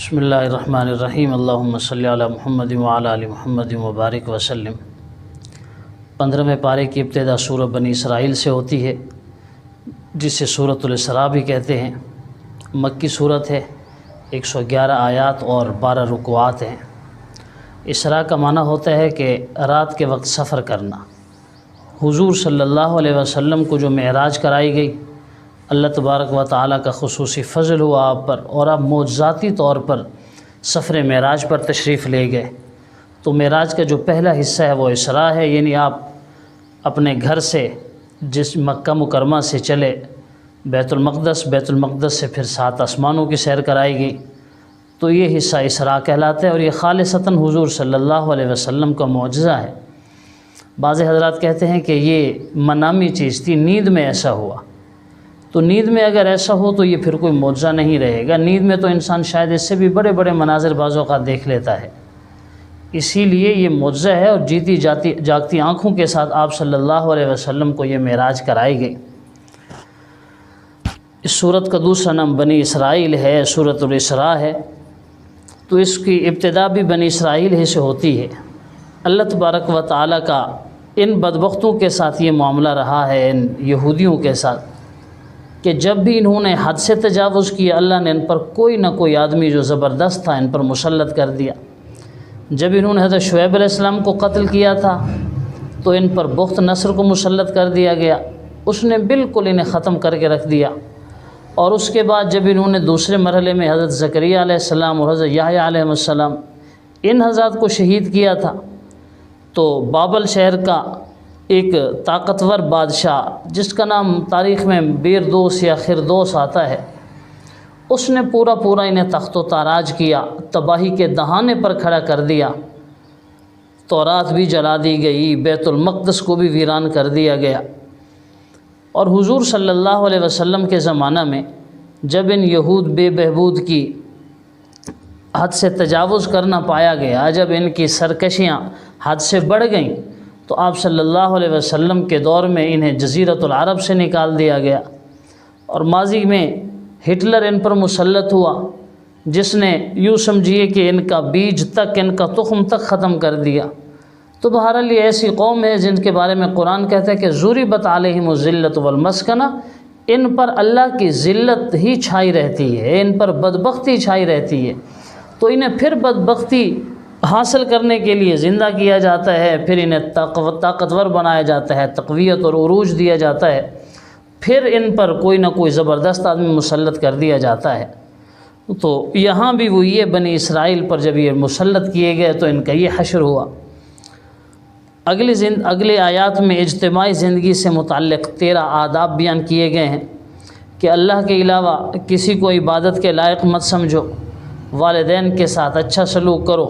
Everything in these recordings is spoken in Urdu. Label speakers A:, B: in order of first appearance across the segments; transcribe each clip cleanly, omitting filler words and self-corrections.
A: بسم اللہ الرحمن الرحیم اللہم صلی علی محمد وعلی آل محمد وبارک وسلم۔ 15ویں پارے کی ابتدا سورہ بنی اسرائیل سے ہوتی ہے، جسے سورۃ الاسراء بھی کہتے ہیں۔ مکی صورت ہے، 111 آیات اور 12 رکوعات ہیں۔ اسراء کا معنی ہوتا ہے کہ رات کے وقت سفر کرنا۔ حضور صلی اللہ علیہ وسلم کو جو معراج کرائی گئی، اللہ تبارک و تعالیٰ کا خصوصی فضل ہوا آپ پر، اور آپ معجزاتی طور پر سفر معراج پر تشریف لے گئے۔ تو معراج کا جو پہلا حصہ ہے وہ اسراء ہے، یعنی آپ اپنے گھر سے جس مکہ مکرمہ سے چلے بیت المقدس سے پھر 7 آسمانوں کی سیر کرائی گئی، تو یہ حصہ اسراء کہلاتا ہے، اور یہ خالصتاً حضور صلی اللہ علیہ وسلم کا معجزہ ہے۔ بعض حضرات کہتے ہیں کہ یہ منامی چیز تھی، نیند میں ایسا ہوا۔ تو نیند میں اگر ایسا ہو تو یہ پھر کوئی معجزہ نہیں رہے گا۔ نیند میں تو انسان شاید اس سے بھی بڑے بڑے مناظر بعض اوقات دیکھ لیتا ہے، اسی لیے یہ معجزہ ہے، اور جیتی جاگتی آنکھوں کے ساتھ آپ صلی اللہ علیہ وسلم کو یہ معراج کرائی گئی۔ اس سورت کا دوسرا نام بنی اسرائیل ہے، سورۃ الاسراء ہے، تو اس کی ابتدا بھی بنی اسرائیل ہی سے ہوتی ہے۔ اللہ تبارک و تعالیٰ کا ان بدبختوں کے ساتھ یہ معاملہ رہا ہے، ان یہودیوں کے ساتھ، کہ جب بھی انہوں نے حد سے تجاوز کیا، اللہ نے ان پر کوئی نہ کوئی آدمی جو زبردست تھا ان پر مسلط کر دیا۔ جب انہوں نے حضرت شعیب علیہ السلام کو قتل کیا تھا تو ان پر بخت نصر کو مسلط کر دیا گیا، اس نے بالکل انہیں ختم کر کے رکھ دیا۔ اور اس کے بعد جب انہوں نے دوسرے مرحلے میں حضرت زکریہ علیہ السلام اور حضرت یحییٰ علیہ السلام ان حضرات کو شہید کیا تھا، تو بابل شہر کا ایک طاقتور بادشاہ جس کا نام تاریخ میں بیردوس یا خردوس آتا ہے، اس نے پورا انہیں تخت و تاراج کیا، تباہی کے دہانے پر کھڑا کر دیا۔ تورات بھی جلا دی گئی، بیت المقدس کو بھی ویران کر دیا گیا۔ اور حضور صلی اللہ علیہ وسلم کے زمانہ میں جب ان یہود بے بہبود کی حد سے تجاوز کرنا پایا گیا، جب ان کی سرکشیاں حد سے بڑھ گئیں، تو آپ صلی اللہ علیہ وسلم کے دور میں انہیں جزیرۃ العرب سے نکال دیا گیا، اور ماضی میں ہٹلر ان پر مسلط ہوا، جس نے یوں سمجھیے کہ ان کا بیج تک، ان کا تخم تک ختم کر دیا۔ تو بہرحال یہ ایسی قوم ہے جن کے بارے میں قرآن کہتا ہے کہ ضربت علیہم الذلۃ والمسکنہ، ان پر اللہ کی ذلت ہی چھائی رہتی ہے، ان پر بدبختی چھائی رہتی ہے، تو انہیں پھر بدبختی حاصل کرنے کے لیے زندہ کیا جاتا ہے، پھر انہیں طاقتور بنایا جاتا ہے، تقویت اور عروج دیا جاتا ہے، پھر ان پر کوئی نہ کوئی زبردست آدمی مسلط کر دیا جاتا ہے۔ تو یہاں بھی وہ یہ بنی اسرائیل پر جب یہ مسلط کیے گئے تو ان کا یہ حشر ہوا۔ اگلے آیات میں اجتماعی زندگی سے متعلق 13 آداب بیان کیے گئے ہیں کہ اللہ کے علاوہ کسی کو عبادت کے لائق مت سمجھو، والدین کے ساتھ اچھا سلوک کرو،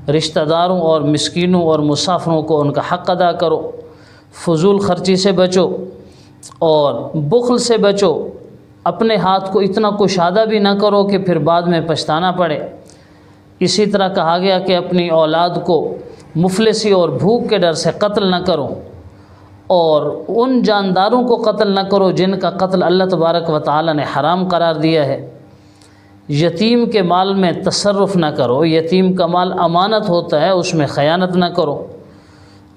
A: رشتہ داروں اور مسکینوں اور مسافروں کو ان کا حق ادا کرو، فضول خرچی سے بچو اور بخل سے بچو، اپنے ہاتھ کو اتنا کشادہ بھی نہ کرو کہ پھر بعد میں پچھتانا پڑے۔ اسی طرح کہا گیا کہ اپنی اولاد کو مفلسی اور بھوک کے ڈر سے قتل نہ کرو، اور ان جانداروں کو قتل نہ کرو جن کا قتل اللہ تبارک و تعالی نے حرام قرار دیا ہے۔ یتیم کے مال میں تصرف نہ کرو، یتیم کا مال امانت ہوتا ہے، اس میں خیانت نہ کرو۔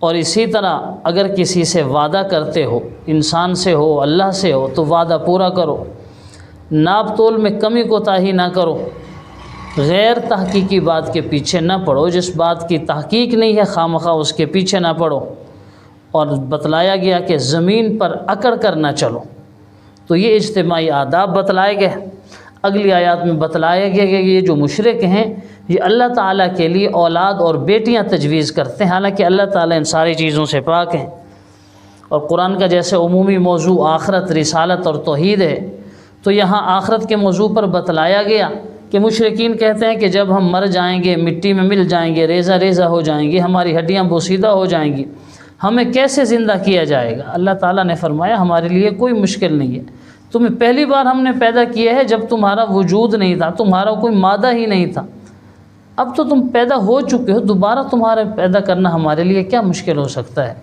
A: اور اسی طرح اگر کسی سے وعدہ کرتے ہو، انسان سے ہو، اللہ سے ہو، تو وعدہ پورا کرو۔ ناپ تول میں کمی کوتاہی نہ کرو، غیر تحقیقی بات کے پیچھے نہ پڑو، جس بات کی تحقیق نہیں ہے خواہ اس کے پیچھے نہ پڑو۔ اور بتلایا گیا کہ زمین پر اکڑ کر نہ چلو، تو یہ اجتماعی آداب بتلائے گئے۔ اگلی آیات میں بتلایا گیا کہ یہ جو مشرک ہیں یہ اللہ تعالیٰ کے لیے اولاد اور بیٹیاں تجویز کرتے ہیں، حالانکہ اللہ تعالیٰ ان ساری چیزوں سے پاک ہیں۔ اور قرآن کا جیسے عمومی موضوع آخرت، رسالت اور توحید ہے، تو یہاں آخرت کے موضوع پر بتلایا گیا کہ مشرکین کہتے ہیں کہ جب ہم مر جائیں گے، مٹی میں مل جائیں گے، ریزہ ریزہ ہو جائیں گے، ہماری ہڈیاں بوسیدہ ہو جائیں گی، ہمیں کیسے زندہ کیا جائے گا؟ اللہ تعالیٰ نے فرمایا ہمارے لیے کوئی مشکل نہیں ہے، تمہیں پہلی بار ہم نے پیدا کیا ہے جب تمہارا وجود نہیں تھا، تمہارا کوئی مادہ ہی نہیں تھا، اب تو تم پیدا ہو چکے ہو، دوبارہ تمہارے پیدا کرنا ہمارے لیے کیا مشکل ہو سکتا ہے؟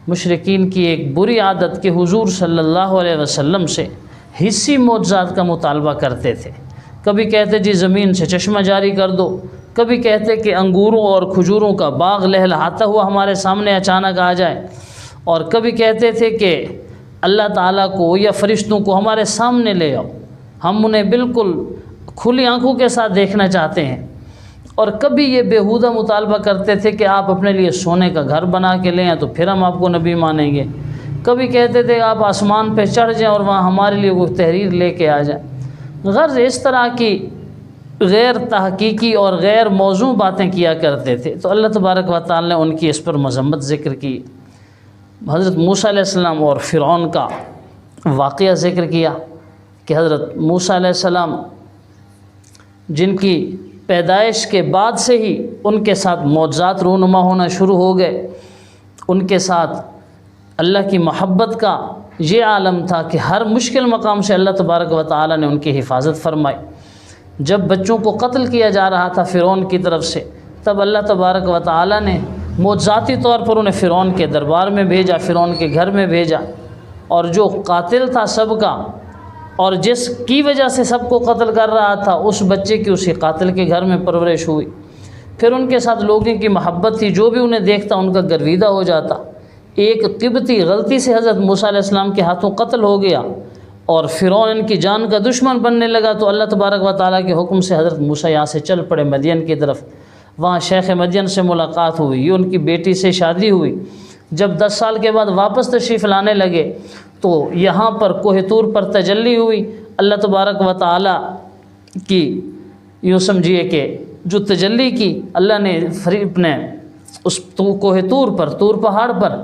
A: مشرکین کی ایک بری عادت کہ حضور صلی اللہ علیہ وسلم سے حصی معجزات کا مطالبہ کرتے تھے، کبھی کہتے جی زمین سے چشمہ جاری کر دو، کبھی کہتے کہ انگوروں اور کھجوروں کا باغ لہلہاتا ہوا ہمارے سامنے اچانک آ جائے، اور کبھی کہتے تھے کہ اللہ تعالیٰ کو یا فرشتوں کو ہمارے سامنے لے آؤ، ہم انہیں بالکل کھلی آنکھوں کے ساتھ دیکھنا چاہتے ہیں۔ اور کبھی یہ بیہودہ مطالبہ کرتے تھے کہ آپ اپنے لیے سونے کا گھر بنا کے لیں تو پھر ہم آپ کو نبی مانیں گے، کبھی کہتے تھے آپ آسمان پہ چڑھ جائیں اور وہاں ہمارے لیے وہ تحریر لے کے آ جائیں۔ غرض اس طرح کی غیر تحقیقی اور غیر موزوں باتیں کیا کرتے تھے، تو اللہ تبارک و تعالی نے ان کی اس پر مذمت ذکر کی۔ حضرت موسیٰ علیہ السلام اور فرعون کا واقعہ ذکر کیا کہ حضرت موسیٰ علیہ السلام جن کی پیدائش کے بعد سے ہی ان کے ساتھ معجزات رونما ہونا شروع ہو گئے، ان کے ساتھ اللہ کی محبت کا یہ عالم تھا کہ ہر مشکل مقام سے اللہ تبارک و تعالی نے ان کی حفاظت فرمائی۔ جب بچوں کو قتل کیا جا رہا تھا فرعون کی طرف سے، تب اللہ تبارک و تعالی نے معجزاتی طور پر انہیں فرعون کے دربار میں بھیجا، فرعون کے گھر میں بھیجا، اور جو قاتل تھا سب کا اور جس کی وجہ سے سب کو قتل کر رہا تھا، اس بچے کی اسی قاتل کے گھر میں پرورش ہوئی۔ پھر ان کے ساتھ لوگوں کی محبت تھی، جو بھی انہیں دیکھتا ان کا گرویدہ ہو جاتا۔ ایک قبطی غلطی سے حضرت موسیٰ علیہ السلام کے ہاتھوں قتل ہو گیا اور فرعون ان کی جان کا دشمن بننے لگا، تو اللہ تبارک و تعالیٰ کے حکم سے حضرت موسیٰ یہاں سے چل پڑے مدین کی طرف۔ وہاں شیخ مدین سے ملاقات ہوئی، یہ ان کی بیٹی سے شادی ہوئی۔ جب 10 سال کے بعد واپس تشریف لانے لگے تو یہاں پر کوہ طور پر تجلی ہوئی۔ اللہ تبارک و تعالیٰ کی یوں سمجھیے کہ جو تجلی کی اللہ نے اپنے اس کوہ طور پر، طور پہاڑ پر،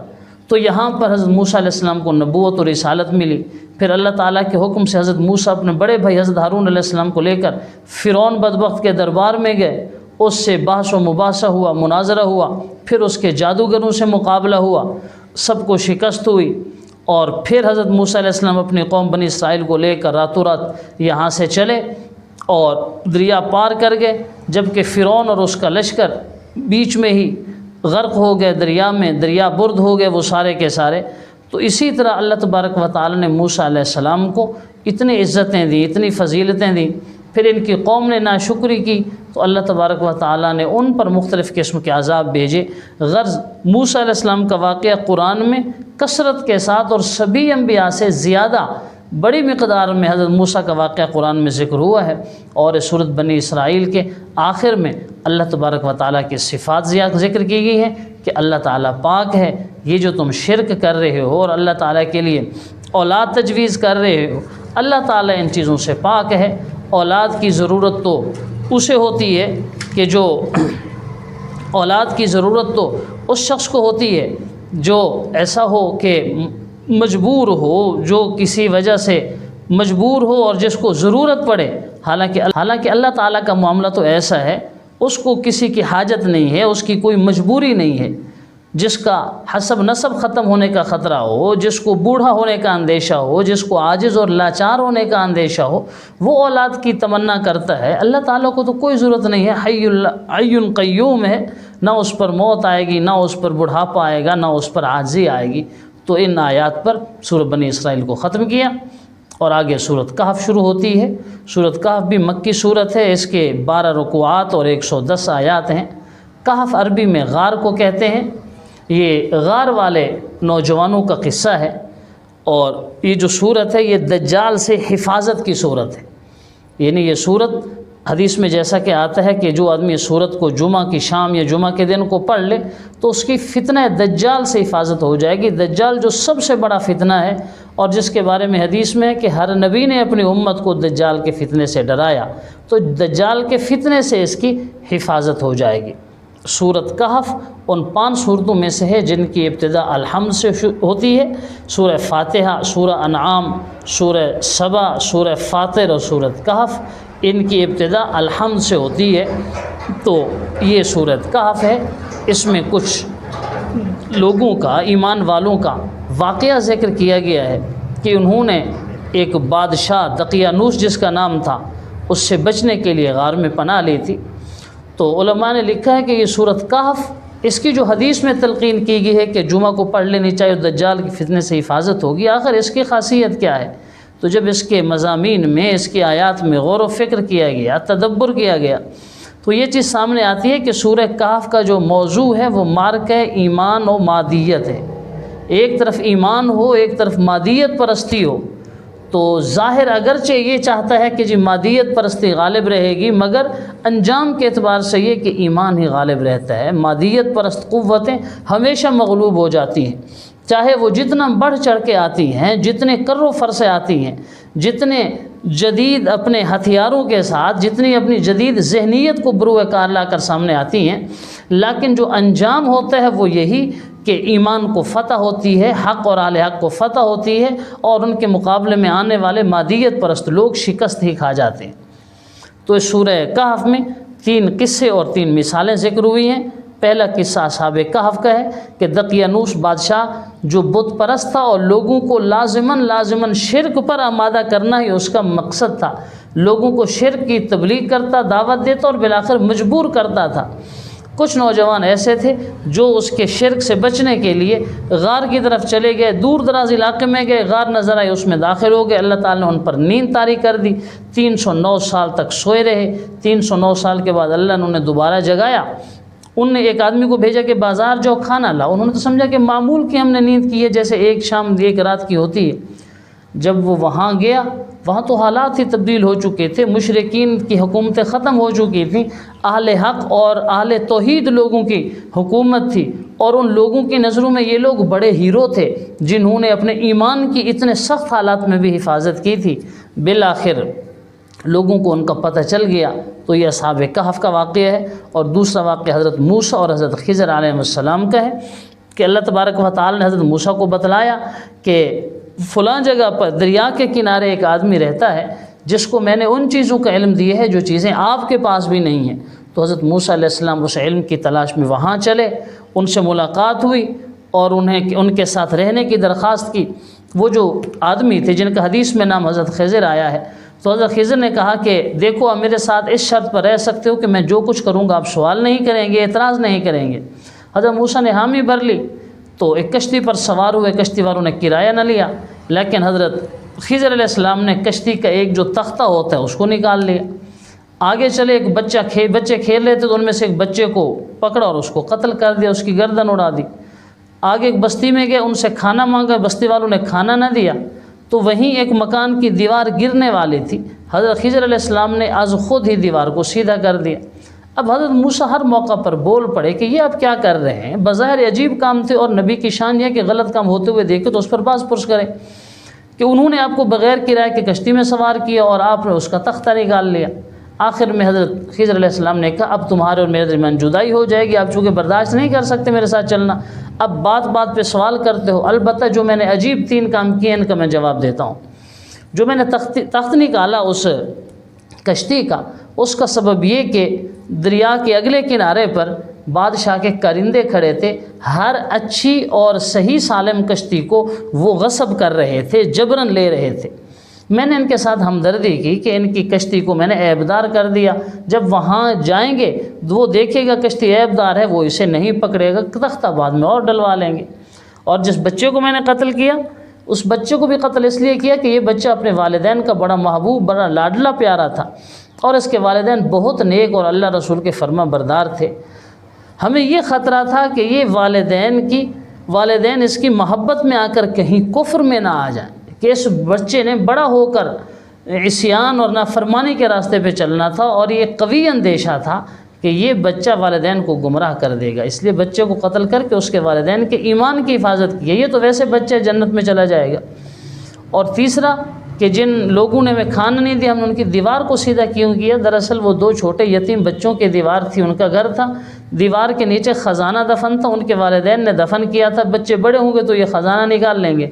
A: تو یہاں پر حضرت موسیٰ علیہ السلام کو نبوت اور رسالت ملی۔ پھر اللہ تعالیٰ کے حکم سے حضرت موسیٰ اپنے بڑے بھائی حضرت ہارون علیہ السلام کو لے کر فرعون بدبخت کے دربار میں گئے، اس سے بحث و مباحثہ ہوا، مناظرہ ہوا، پھر اس کے جادوگروں سے مقابلہ ہوا، سب کو شکست ہوئی، اور پھر حضرت موسیٰ علیہ السلام اپنی قوم بنی اسرائیل کو لے کر راتوں رات یہاں سے چلے اور دریا پار کر گئے، جبکہ فرعون اور اس کا لشکر بیچ میں ہی غرق ہو گئے دریا میں، دریا برد ہو گئے وہ سارے کے سارے۔ تو اسی طرح اللہ تبارک و تعالی نے موسیٰ علیہ السلام کو اتنی عزتیں دیں، اتنی فضیلتیں دیں۔ پھر ان کی قوم نے ناشکری کی تو اللہ تبارک و تعالی نے ان پر مختلف قسم کے عذاب بھیجے۔ غرض موسیٰ علیہ السلام کا واقعہ قرآن میں کثرت کے ساتھ اور سبھی انبیاء سے زیادہ بڑی مقدار میں حضرت موسیٰ کا واقعہ قرآن میں ذکر ہوا ہے، اور اس سورۃ بنی اسرائیل کے آخر میں اللہ تبارک و تعالیٰ کی صفات ذکر کی گئی ہے کہ اللہ تعالیٰ پاک ہے۔ یہ جو تم شرک کر رہے ہو اور اللہ تعالیٰ کے لیے اولاد تجویز کر رہے ہو، اللہ تعالیٰ ان چیزوں سے پاک ہے۔ اولاد کی ضرورت تو اسے ہوتی ہے کہ جو اولاد کی ضرورت تو اس شخص کو ہوتی ہے جو ایسا ہو کہ مجبور ہو، جو کسی وجہ سے مجبور ہو اور جس کو ضرورت پڑے۔ حالانکہ اللہ تعالیٰ کا معاملہ تو ایسا ہے، اس کو کسی کی حاجت نہیں ہے، اس کی کوئی مجبوری نہیں ہے۔ جس کا حسب نسب ختم ہونے کا خطرہ ہو، جس کو بوڑھا ہونے کا اندیشہ ہو، جس کو عاجز اور لاچار ہونے کا اندیشہ ہو، وہ اولاد کی تمنا کرتا ہے۔ اللہ تعالیٰ کو تو کوئی ضرورت نہیں ہے، حی قیوم ہے، نہ اس پر موت آئے گی، نہ اس پر بڑھاپا آئے گا، نہ اس پر عاجزی آئے گی۔ تو ان آیات پر سورۃ بنی اسرائیل کو ختم کیا، اور آگے سورۃ کہف شروع ہوتی ہے۔ سورۃ کہف بھی مکی سورت ہے، اس کے 12 رکوعات اور 110 آیات ہیں۔ کہف عربی میں غار کو کہتے ہیں۔ یہ غار والے نوجوانوں کا قصہ ہے، اور یہ جو سورت ہے یہ دجال سے حفاظت کی سورت ہے۔ یعنی یہ سورت حدیث میں جیسا کہ آتا ہے کہ جو آدمی اس سورت کو جمعہ کی شام یا جمعہ کے دن کو پڑھ لے تو اس کی فتنہ دجال سے حفاظت ہو جائے گی۔ دجال جو سب سے بڑا فتنہ ہے، اور جس کے بارے میں حدیث میں ہے کہ ہر نبی نے اپنی امت کو دجال کے فتنے سے ڈرایا، تو دجال کے فتنے سے اس کی حفاظت ہو جائے گی۔ سورۃ کہف ان 5 سورتوں میں سے ہے جن کی ابتدا الحمد سے ہوتی ہے۔ سورہ فاتحہ، سورہ انعام، سورہ سبا، سورہ فاطر اور سورۃ کہف، ان کی ابتدا الحمد سے ہوتی ہے۔ تو یہ سورۃ کہف ہے، اس میں کچھ لوگوں کا، ایمان والوں کا واقعہ ذکر کیا گیا ہے کہ انہوں نے ایک بادشاہ دقیانوس جس کا نام تھا، اس سے بچنے کے لیے غار میں پناہ لی تھی۔ تو علماء نے لکھا ہے کہ یہ سورۃ کہف، اس کی جو حدیث میں تلقین کی گئی ہے کہ جمعہ کو پڑھ لینی چاہیے، دجال کی فتنے سے حفاظت ہوگی، آخر اس کی خاصیت کیا ہے؟ تو جب اس کے مضامین میں، اس کی آیات میں غور و فکر کیا گیا، تدبر کیا گیا، تو یہ چیز سامنے آتی ہے کہ سورہ کہف کا جو موضوع ہے وہ مارکہ ایمان و مادیت ہے۔ ایک طرف ایمان ہو، ایک طرف مادیت پرستی ہو، تو ظاہر اگرچہ یہ چاہتا ہے کہ جی مادیت پرستی غالب رہے گی، مگر انجام کے اعتبار سے یہ کہ ایمان ہی غالب رہتا ہے۔ مادیت پرست قوتیں ہمیشہ مغلوب ہو جاتی ہیں، چاہے وہ جتنا بڑھ چڑھ کے آتی ہیں، جتنے کر و فر سے آتی ہیں، جتنے جدید اپنے ہتھیاروں کے ساتھ، جتنی اپنی جدید ذہنیت کو بروئے کار لا کر سامنے آتی ہیں، لیکن جو انجام ہوتا ہے وہ یہی کہ ایمان کو فتح ہوتی ہے، حق اور اہل حق کو فتح ہوتی ہے، اور ان کے مقابلے میں آنے والے مادیت پرست لوگ شکست ہی کھا جاتے ہیں۔ تو اس سورہ کہف میں 3 قصے اور 3 مثالیں ذکر ہوئی ہیں۔ پہلا قصہ اصحاب کہف کا ہے کہ دقیانوس بادشاہ جو بت پرست تھا اور لوگوں کو لازماً شرک پر آمادہ کرنا ہی اس کا مقصد تھا، لوگوں کو شرک کی تبلیغ کرتا، دعوت دیتا اور بالآخر مجبور کرتا تھا۔ کچھ نوجوان ایسے تھے جو اس کے شرک سے بچنے کے لیے غار کی طرف چلے گئے، دور دراز علاقے میں گئے، غار نظر آئے، اس میں داخل ہو گئے، اللہ تعالیٰ نے ان پر نیند طاری کر دی، 309 سال تک سوئے رہے۔ 309 سال کے بعد اللہ نے انہیں دوبارہ جگایا۔ ان نے ایک آدمی کو بھیجا کہ بازار جاؤ کھانا لا۔ انہوں نے تو سمجھا کہ معمول کی ہم نے نیند کی ہے، جیسے ایک شام ایک رات کی ہوتی ہے۔ جب وہ وہاں گیا، وہاں تو حالات ہی تبدیل ہو چکے تھے، مشرکین کی حکومتیں ختم ہو چکی تھیں، اہل حق اور اہل توحید لوگوں کی حکومت تھی، اور ان لوگوں کی نظروں میں یہ لوگ بڑے ہیرو تھے جنہوں نے اپنے ایمان کی اتنے سخت حالات میں بھی حفاظت کی تھی۔ بالآخر لوگوں کو ان کا پتہ چل گیا۔ تو یہ اصحاب کہف کا واقعہ ہے۔ اور دوسرا واقعہ حضرت موسیٰ اور حضرت خضر علیہ السلام کا ہے کہ اللہ تبارک و تعالی نے حضرت موسیٰ کو بتلایا کہ فلاں جگہ پر دریا کے کنارے ایک آدمی رہتا ہے جس کو میں نے ان چیزوں کا علم دیا ہے جو چیزیں آپ کے پاس بھی نہیں ہیں۔ تو حضرت موسیٰ علیہ السلام اس علم کی تلاش میں وہاں چلے، ان سے ملاقات ہوئی اور ان کے ساتھ رہنے کی درخواست کی۔ وہ جو آدمی تھے جن کا حدیث میں نام حضرت خضر آیا ہے، تو حضرت خضر نے کہا کہ دیکھو آپ میرے ساتھ اس شرط پر رہ سکتے ہو کہ میں جو کچھ کروں گا آپ سوال نہیں کریں گے، اعتراض نہیں کریں گے۔ حضرت موسیٰ نے حامی بھر لی، تو ایک کشتی پر سوار ہوئے، کشتی والوں نے کرایہ نہ لیا، لیکن حضرت خضر علیہ السلام نے کشتی کا ایک جو تختہ ہوتا ہے اس کو نکال لیا۔ آگے چلے، ایک بچے کھیل رہے تھے تو ان میں سے ایک بچے کو پکڑا اور اس کو قتل کر دیا، اس کی گردن اڑا دی۔ آگے ایک بستی میں گئے، ان سے کھانا مانگا، بستی والوں نے کھانا نہ دیا، تو وہیں ایک مکان کی دیوار گرنے والی تھی، حضرت خضر علیہ السلام نے از خود ہی دیوار کو سیدھا کر دیا۔ اب حضرت موسیٰ ہر موقع پر بول پڑے کہ یہ آپ کیا کر رہے ہیں، بظاہر عجیب کام تھے، اور نبی کی شان یہ ہے کہ غلط کام ہوتے ہوئے دیکھے تو اس پر باز پرس کریں کہ انہوں نے آپ کو بغیر کرایہ کے کشتی میں سوار کیا اور آپ نے اس کا تختہ نکال لیا۔ آخر میں حضرت خضر علیہ السلام نے کہا اب تمہارے اور میرے درمیان جدائی ہو جائے گی، آپ چونکہ برداشت نہیں کر سکتے میرے ساتھ چلنا، اب بات بات پہ سوال کرتے ہو، البتہ جو میں نے عجیب 3 کام کیے ان کا میں جواب دیتا ہوں۔ جو میں نے تخت نکالا اس کشتی کا، اس کا سبب یہ کہ دریا کے اگلے کنارے پر بادشاہ کے کرندے کھڑے تھے، ہر اچھی اور صحیح سالم کشتی کو وہ غصب کر رہے تھے، جبراً لے رہے تھے۔ میں نے ان کے ساتھ ہمدردی کی کہ ان کی کشتی کو میں نے عیبدار کر دیا، جب وہاں جائیں گے وہ دیکھے گا کشتی عیبدار ہے، وہ اسے نہیں پکڑے گا، تختہ بعد میں اور ڈلوا لیں گے۔ اور جس بچے کو میں نے قتل کیا، اس بچے کو بھی قتل اس لیے کیا کہ یہ بچہ اپنے والدین کا بڑا محبوب، بڑا لاڈلا پیارا تھا، اور اس کے والدین بہت نیک اور اللہ رسول کے فرما بردار تھے۔ ہمیں یہ خطرہ تھا کہ یہ والدین اس کی محبت میں آ کر کہیں کفر میں نہ آ جائیں، کہ اس بچے نے بڑا ہو کر عصیان اور نافرمانی کے راستے پہ چلنا تھا، اور یہ قوی اندیشہ تھا کہ یہ بچہ والدین کو گمراہ کر دے گا، اس لیے بچے کو قتل کر کے اس کے والدین کے ایمان کی حفاظت کی ہے، یہ تو ویسے بچہ جنت میں چلا جائے گا۔ اور تیسرا کہ جن لوگوں نے ہمیں کھانا نہیں دیا، ہم نے ان کی دیوار کو سیدھا کیوں کیا؟ دراصل وہ 2 چھوٹے یتیم بچوں کی دیوار تھی، ان کا گھر تھا، دیوار کے نیچے خزانہ دفن تھا، ان کے والدین نے دفن کیا تھا، بچے بڑے ہوں گے تو یہ خزانہ نکال لیں گے۔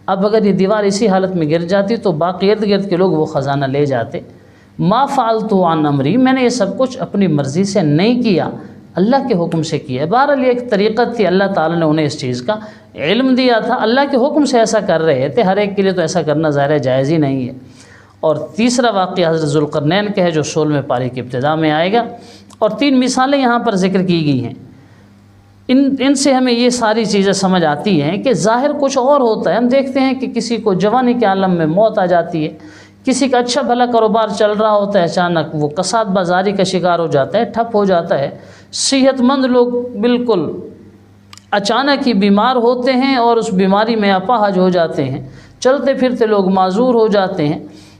A: اب اگر یہ دیوار اسی حالت میں گر جاتی تو باقی ارد گرد کے لوگ وہ خزانہ لے جاتے۔ ما فعلت عن امری، میں نے یہ سب کچھ اپنی مرضی سے نہیں کیا، اللہ کے حکم سے کیا ہے۔ بہرحال یہ ایک طریقت تھی، اللہ تعالیٰ نے انہیں اس چیز کا علم دیا تھا، اللہ کے حکم سے ایسا کر رہے تھے، ہر ایک کے لیے تو ایسا کرنا ظاہر جائز ہی نہیں ہے۔ اور تیسرا واقعہ حضرت ذوالقرنین کا ہے جو 16ویں پارے کی ابتدا میں آئے گا، اور 3 مثالیں یہاں پر ذکر کی گئی ہیں۔ ان سے ہمیں یہ ساری چیزیں سمجھ آتی ہیں کہ ظاہر کچھ اور ہوتا ہے۔ ہم دیکھتے ہیں کہ کسی کو جوانی کے عالم میں موت آ جاتی ہے، کسی کا اچھا بھلا کاروبار چل رہا ہوتا ہے، اچانک وہ کساد بازاری کا شکار ہو جاتا ہے، ٹھپ ہو جاتا ہے۔ صحت مند لوگ بالکل اچانک ہی بیمار ہوتے ہیں اور اس بیماری میں اپاہج ہو جاتے ہیں، چلتے پھرتے لوگ معذور ہو جاتے ہیں۔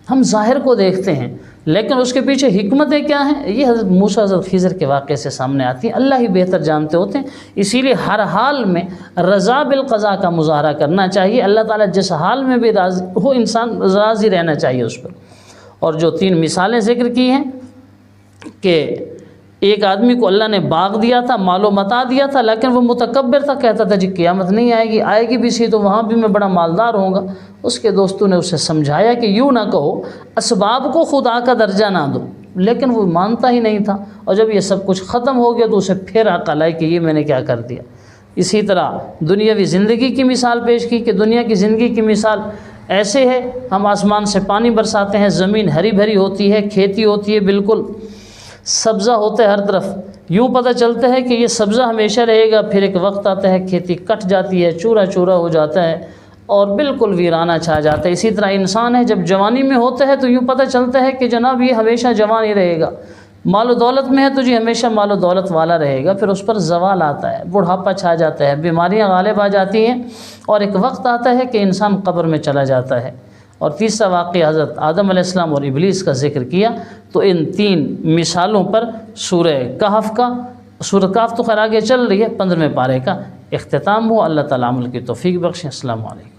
A: ہم ظاہر کو دیکھتے ہیں لیکن اس کے پیچھے حکمتیں کیا ہیں، یہ حضرت موسیٰ حضرت خضر کے واقعے سے سامنے آتی ہیں۔ اللہ ہی بہتر جانتے ہوتے ہیں، اسی لیے ہر حال میں رضا بالقضاء کا مظاہرہ کرنا چاہیے۔ اللہ تعالیٰ جس حال میں بھی راضی ہو، انسان راضی رہنا چاہیے اس پر۔ اور جو 3 مثالیں ذکر کی ہیں کہ ایک آدمی کو اللہ نے باغ دیا تھا، مال و متاع دیا تھا، لیکن وہ متکبر تھا، کہتا تھا جی قیامت نہیں آئے گی، آئے گی بھی سی تو وہاں بھی میں بڑا مالدار ہوں گا۔ اس کے دوستوں نے اسے سمجھایا کہ یوں نہ کہو، اسباب کو خدا کا درجہ نہ دو، لیکن وہ مانتا ہی نہیں تھا۔ اور جب یہ سب کچھ ختم ہو گیا تو اسے پھر عقل آئی کہ یہ میں نے کیا کر دیا۔ اسی طرح دنیاوی زندگی کی مثال پیش کی کہ دنیا کی زندگی کی مثال ایسے ہے، ہم آسمان سے پانی برساتے ہیں، زمین ہری بھری ہوتی ہے، کھیتی ہوتی ہے، بالکل سبزہ ہوتا ہے ہر طرف، یوں پتہ چلتا ہے کہ یہ سبزہ ہمیشہ رہے گا، پھر ایک وقت آتا ہے کھیتی کٹ جاتی ہے، چورا چورا ہو جاتا ہے اور بالکل ویرانہ چھا جاتا ہے۔ اسی طرح انسان ہے، جب جوانی میں ہوتا ہے تو یوں پتہ چلتا ہے کہ جناب یہ ہمیشہ جوان ہی رہے گا، مال و دولت میں ہے تو جی ہمیشہ مال و دولت والا رہے گا، پھر اس پر زوال آتا ہے، بڑھاپا چھا جاتا ہے، بیماریاں غالب آ جاتی ہیں اور ایک وقت آتا ہے کہ انسان قبر میں چلا جاتا ہے۔ اور تیسرا واقعہ حضرت آدم علیہ السلام اور ابلیس کا ذکر کیا، تو ان 3 مثالوں پر سورہ کہف تو خیر آگے چل رہی ہے، 15ویں پارے کا اختتام ہوا۔ اللہ تعالیٰ عمل کی توفیق بخشیں۔ السلام علیکم۔